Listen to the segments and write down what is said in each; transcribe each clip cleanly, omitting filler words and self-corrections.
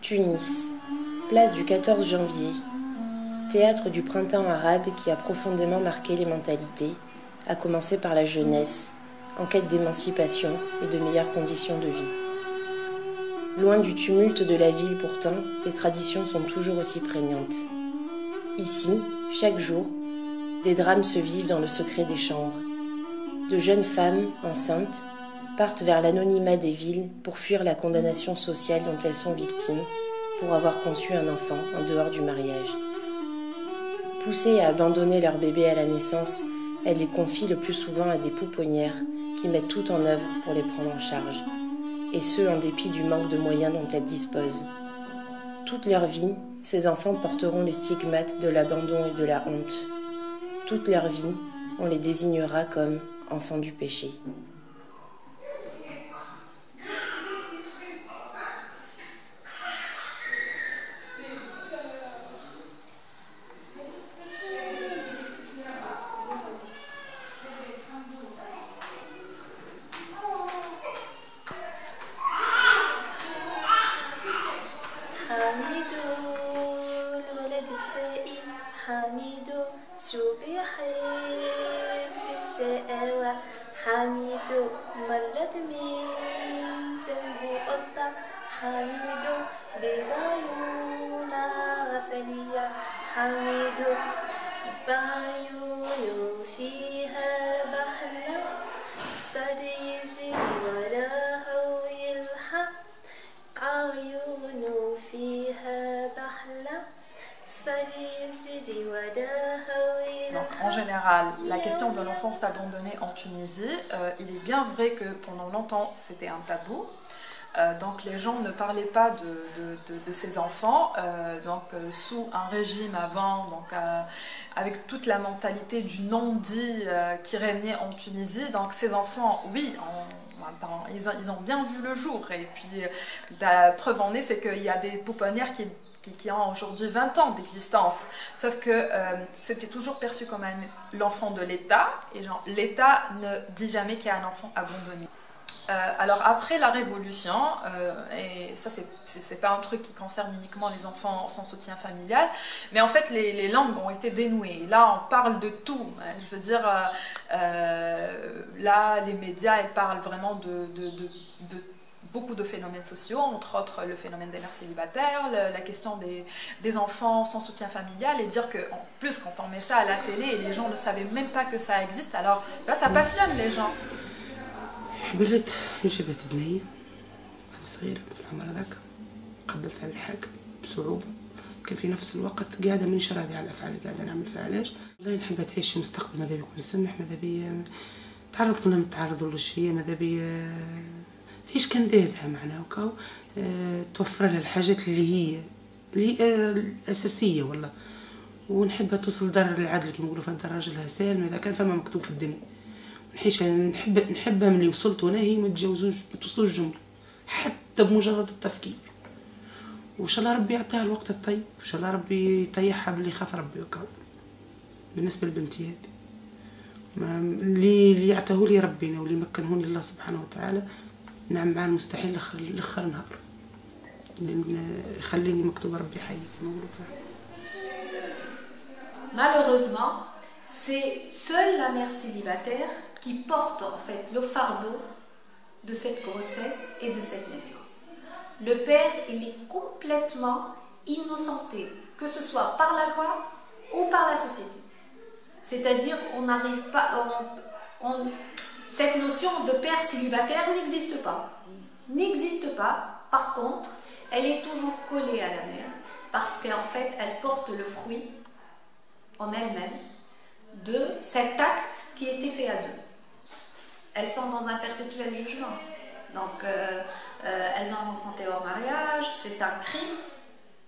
Tunis, place du 14 janvier, théâtre du printemps arabe qui a profondément marqué les mentalités, à commencer par la jeunesse, en quête d'émancipation et de meilleures conditions de vie. Loin du tumulte de la ville pourtant, les traditions sont toujours aussi prégnantes. Ici, chaque jour, des drames se vivent dans le secret des chambres. De jeunes femmes, enceintes, partent vers l'anonymat des villes pour fuir la condamnation sociale dont elles sont victimes, pour avoir conçu un enfant en dehors du mariage. Poussées à abandonner leur bébé à la naissance, elles les confient le plus souvent à des pouponnières qui mettent tout en œuvre pour les prendre en charge, et ce en dépit du manque de moyens dont elles disposent. Toute leur vie, ces enfants porteront les stigmates de l'abandon et de la honte. Toute leur vie, on les désignera comme enfants du péché. Donc, en général, la question de l'enfance abandonnée en Tunisie, il est bien vrai que pendant longtemps c'était un tabou. Donc les gens ne parlaient pas de ces enfants, sous un régime avant, avec toute la mentalité du non-dit qui régnait en Tunisie. Donc ces enfants, oui, ils ont bien vu le jour. Et puis la preuve en est, c'est qu'il y a des pouponnières qui ont aujourd'hui 20 ans d'existence. Sauf que c'était toujours perçu comme l'enfant de l'État, et l'État ne dit jamais qu'il y a un enfant abandonné. Alors après la Révolution, et ça c'est pas un truc qui concerne uniquement les enfants sans soutien familial, mais en fait les langues ont été dénouées. Et là on parle de tout, je veux dire, là les médias ils parlent vraiment de beaucoup de phénomènes sociaux, entre autres le phénomène des mères célibataires, la question des enfants sans soutien familial, et dire qu'en plus quand on met ça à la télé, les gens ne savaient même pas que ça existe, alors là ça passionne les gens. حبلت جبت بنية صغيرة في العمر ذاك، قبلت على الحاكم بصعوبة. كان في نفس الوقت قاعدة مانيش راضية على الأفعال اللي قاعدة نعمل فيها. علاش؟ والله نحب تعيش مستقبل ماذا بيكون سمح، ماذا بي تعرض ولا ما تعرضولوش، هي ماذا بي تعيش كندادها معناها وكاو، توفر لها الحاجات اللي هي الأساسية والله، ونحبها توصل دار العدل كما نقولوا، فدار راجلها سالم إذا كان فما مكتوب في الدنيا. نحبها ملي وصلت وانا هي ما توصلوش الجمله حتى بمجرد التفكير. وان شاء الله ربي يعطيها الوقت الطيب، وان شاء الله ربي يطيحها باللي خاف ربي وكاو. بالنسبه لبنتي هذه اللي يعطيه لي ربنا واللي مكنهوني الله سبحانه وتعالى، نعم مع المستحيل لاخر نهار اللي يخليني مكتوب ربي حي كما نقولوا. Malheureusement, c'est seule la mère célibataire qui porte en fait le fardeau de cette grossesse et de cette naissance. Le père, il est complètement innocenté, que ce soit par la loi ou par la société. C'est-à-dire, on n'arrive pas, cette notion de père célibataire n'existe pas. N'existe pas. Par contre, elle est toujours collée à la mère parce qu'en fait, elle porte le fruit en elle-même de cet acte qui était fait à deux. Elles sont dans un perpétuel jugement. Donc, elles ont enfanté au mariage, c'est un crime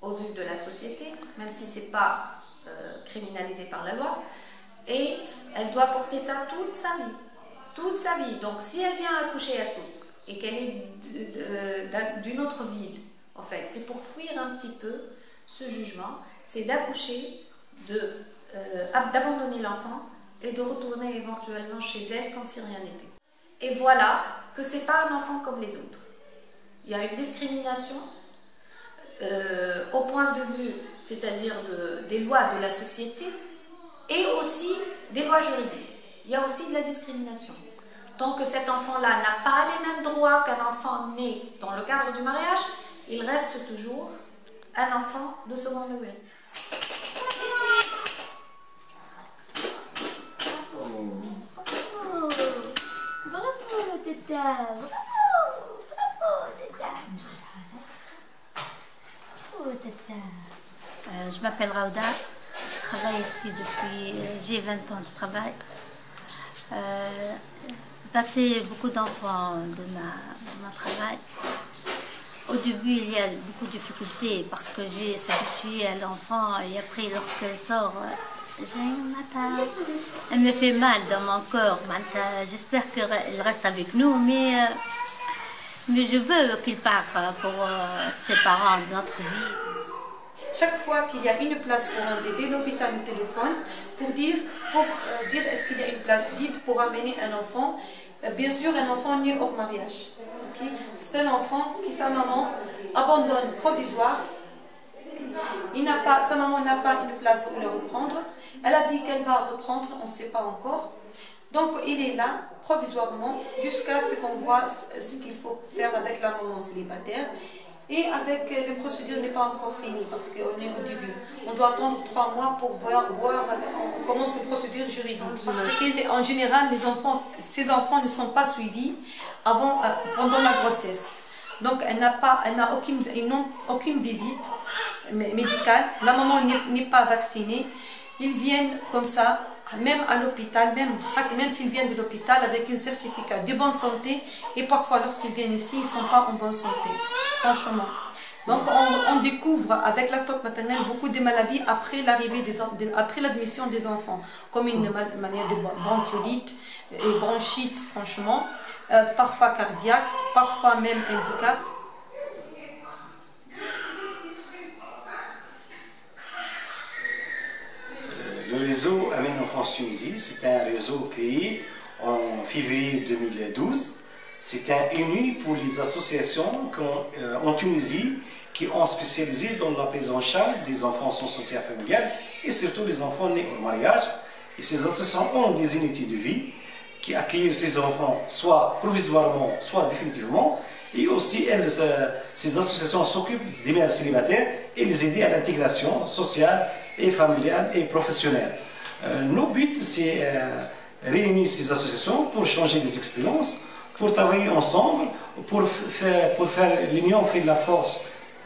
aux yeux de la société, même si ce n'est pas criminalisé par la loi. Et elle doit porter ça toute sa vie. Toute sa vie. Donc, si elle vient accoucher à Sousse et qu'elle est d'une autre ville, en fait, c'est pour fuir un petit peu ce jugement, c'est d'accoucher, d'abandonner l'enfant et de retourner éventuellement chez elle comme si rien n'était. Et voilà que ce n'est pas un enfant comme les autres. Il y a une discrimination. au point de vue, c'est-à-dire des lois de la société, et aussi des lois juridiques. Il y a aussi de la discrimination. Tant que cet enfant-là n'a pas les mêmes droits qu'un enfant né dans le cadre du mariage, il reste toujours un enfant de second degré. Bravo, Tata. Bravo, Tata. Bravo, Tata. Je m'appelle Raouda. Je travaille ici depuis... J'ai 20 ans de travail. J'ai passé beaucoup d'enfants de mon travail. Au début, il y a beaucoup de difficultés parce que j'ai s'habitué à l'enfant et après, lorsqu'elle sort, elle me fait mal dans mon corps. J'espère qu'elle reste avec nous, mais je veux qu'il parte pour ses parents, notre vie. Chaque fois qu'il y a une place pour un bébé, l'hôpital nous téléphone pour dire est-ce qu'il y a une place libre pour amener un enfant. Bien sûr, un enfant né hors mariage. Okay? C'est un enfant qui, sa maman, abandonne provisoire. Sa maman n'a pas une place où le reprendre. Elle a dit qu'elle va reprendre, on ne sait pas encore. Donc, il est là, provisoirement, jusqu'à ce qu'on voit ce qu'il faut faire avec la maman célibataire. Et avec les procédures n'est pas encore finie parce qu'on est au début. On doit attendre 3 mois pour voir on commence les procédures juridiques. Parce qu'en général, ces enfants ne sont pas suivis pendant la grossesse. Donc elle n'a aucune visite médicale. La maman n'est pas vaccinée. Ils viennent comme ça, même à l'hôpital, même s'ils viennent de l'hôpital avec un certificat de bonne santé. Et parfois, lorsqu'ils viennent ici, ils ne sont pas en bonne santé. Franchement. Donc on découvre avec la stock maternelle beaucoup de maladies après l'admission des enfants, comme une manière de bronchiolite et bronchite, franchement, parfois cardiaque, parfois même handicap. Le réseau Amen Enfance Tunisie, c'est un réseau créé en février 2012. C'est un uni pour les associations en Tunisie qui ont spécialisé dans la prise en charge des enfants sans soutien familial et surtout les enfants nés au mariage. Et ces associations ont des unités de vie qui accueillent ces enfants soit provisoirement, soit définitivement. Et aussi, ces associations s'occupent des mères célibataires et les aider à l'intégration sociale et familiale et professionnelle. Nos buts, c'est réunir ces associations pour changer des expériences, pour travailler ensemble, pour faire l'union fait de la force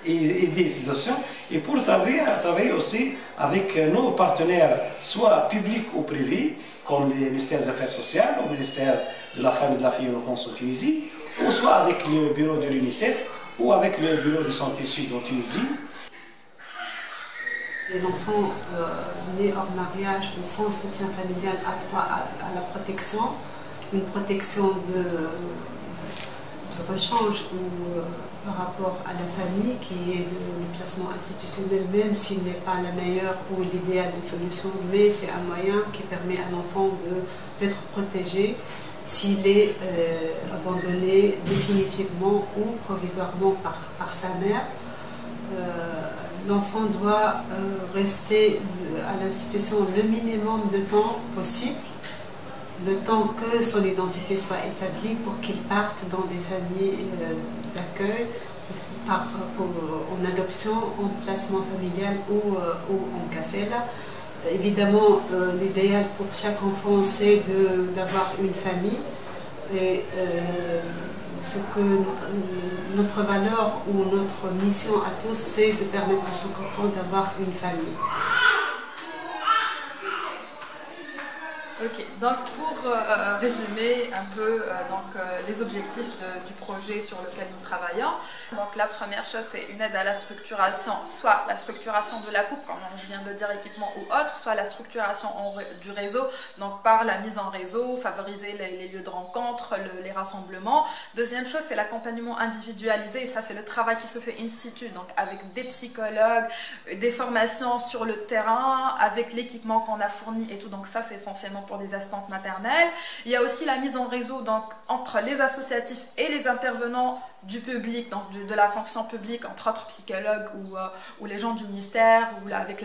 et aider ces associations, et pour travailler aussi avec nos partenaires, soit publics ou privés, comme le ministère des Affaires sociales, ou le ministère de la Femme et de la Fille et de l'Enfance en Tunisie, ou soit avec le bureau de l'UNICEF, ou avec le bureau de santé sud en Tunisie. L'enfant né hors mariage ou sans soutien familial a droit à la protection, une protection de rechange ou par rapport à la famille qui est le placement institutionnel, même s'il n'est pas la meilleure ou l'idéal des solutions, mais c'est un moyen qui permet à l'enfant d'être protégé s'il est abandonné définitivement ou provisoirement par sa mère. L'enfant doit rester à l'institution le minimum de temps possible, le temps que son identité soit établie pour qu'il parte dans des familles d'accueil, en adoption, en placement familial ou en kafela. Évidemment, l'idéal pour chaque enfant, c'est d'avoir une famille. Et ce que notre valeur ou notre mission à tous, c'est de permettre à chaque enfant d'avoir une famille. Ok, donc pour résumer un peu les objectifs du projet sur lequel nous travaillons, donc la première chose c'est une aide à la structuration, soit la structuration de la coupe, comme je viens de dire équipement ou autre, soit la structuration du réseau, donc par la mise en réseau, favoriser les lieux de rencontre, les rassemblements. Deuxième chose c'est l'accompagnement individualisé, et ça c'est le travail qui se fait in situ, donc avec des psychologues, des formations sur le terrain, avec l'équipement qu'on a fourni et tout, donc ça c'est essentiellement pour des assistantes maternelles. Il y a aussi la mise en réseau donc, entre les associatifs et les intervenants du public, donc de la fonction publique, entre autres psychologues ou les gens du ministère, ou avec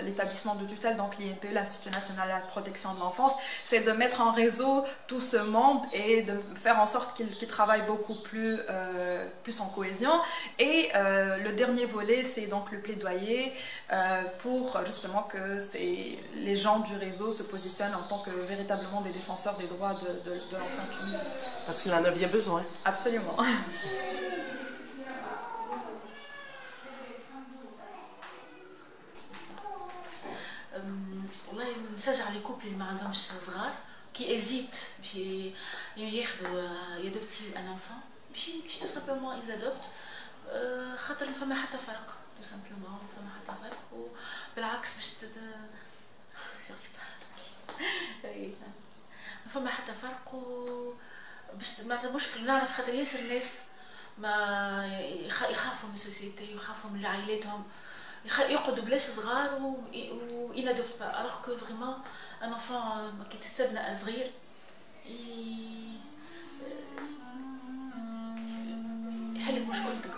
l'établissement de tutelle, donc l'INPE, l'Institut national de la protection de l'enfance, c'est de mettre en réseau tout ce monde et de faire en sorte qu'ils travaillent beaucoup plus en cohésion. Et le dernier volet, c'est donc le plaidoyer pour justement que les gens du réseau se positionnent en tant que véritablement des défenseurs des droits de l'enfant tunisien. Parce qu'il en a bien besoin. Absolument. والله نشجع لي كوبل اللي ما عندهمش صغار كي ايزيت باش ياخذوا يادوبتي ان انفون باش تو سامبلومون ايزادوبت خاطر ما فما حتى فرق تو سامبلومون ما فما حتى فرق وبالعكس باش ما فما حتى فرق باش معناتها مشكل نعرف خاطر ياسر الناس ما يخافوا من السوسيتي ويخافوا من عائلاتهم يقعدوا بلاش صغار وينادوا با الوغ كو فريمون ان انفون كي تستبنى صغير يحل مشكلتك.